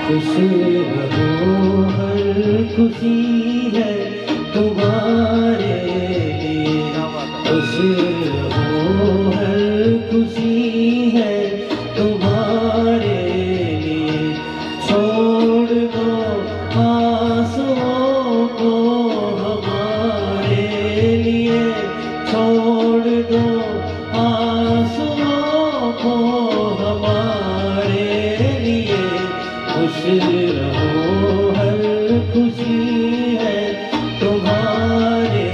खुश रहो हर खुशी है तुम्हारे लिए, खुश रहो हर खुशी है तुम्हारे लिए। छोड़ दो आंसुओं को हमारे लिए, छोड़ दो आंसुओं को हमारे लिए। खुश रहो हर खुशी है तुम्हारे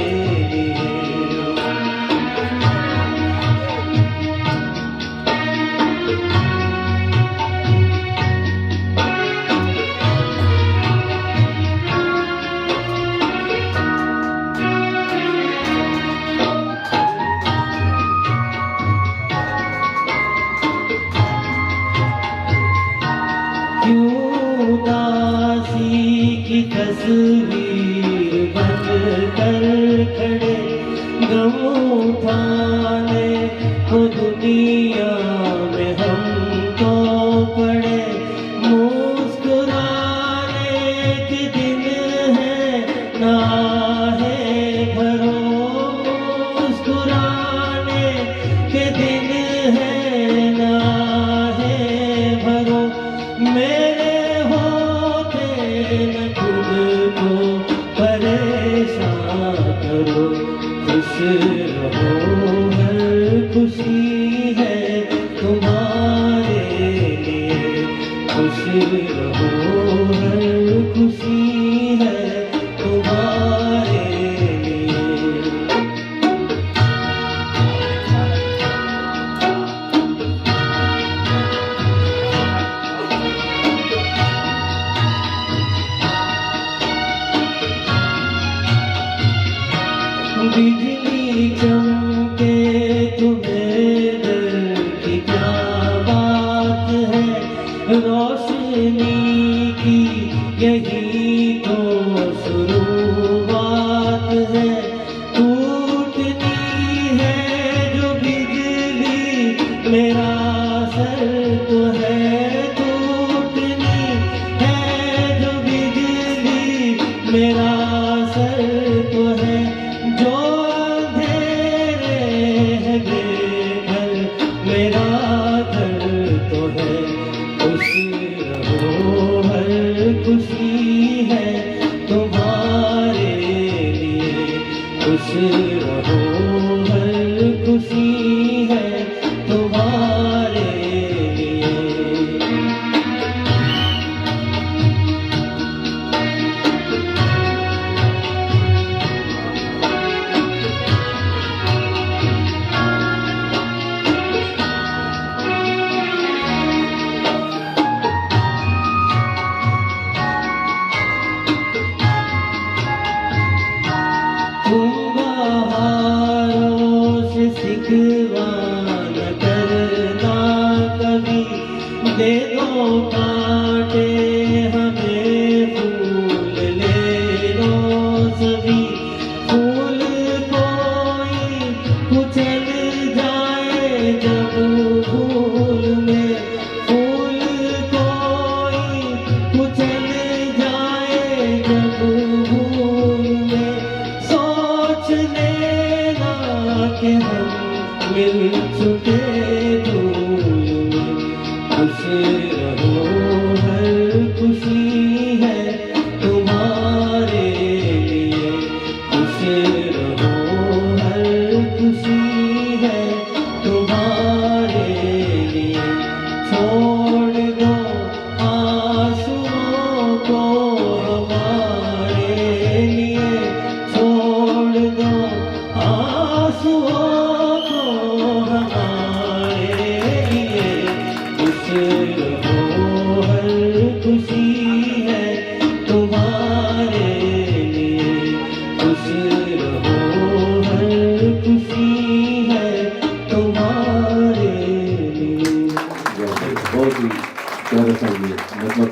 लिए। क्यों उदासी की तस्वीर बन कर खड़े, गम उठाने को दुनिया में हमको पड़े। मुस्कुराने के दिन है ना है भरो, मुस्कुराने के दिन है ना है भरो। मेरे होते न खुद को परेशान करो। खुश रहो हर खुशी है तुम्हारे लिए, खुश रहो हर खुशी है तुम्हारे लिए। बिजली चमके तुम्हें डर की क्या बात है, रोशनी की यही तो शुरुआत है। टूटनी है जो बिजली मेरा सर तो है, टूटनी है जो बिजली मेरा सर तो है। जो अंधेरे है बेघर मेरा घर तो है। खुश रहो हर खुशी है तुम्हारे लिए, खुश रहो हर खुशी है तुम्हारे लिए। तुम बहारों से सिकवा न करना कभी, दे दो कांटे हमें फूल ले लो सभी। फूल कोई कुचल जाए जब फूल में, फूल कोई कुचल जाए जब फूल में। सोच लेना कि हम मिल चुके धूल में। खुश रहो हर खुशी है तुम्हारे लिए, खुश रहो हर खुशी है तुम्हारे लिए। छोड़ दो आंसुओं को हमारे लिए, छोड़ दो आंसुओं को हमारे लिए। खुश रहो हर खुशी है तुम्हारे लिए, खुश रहो हर खुशी है तुम्हारे लिए। बहुत ही प्यारा संगीत, मतलब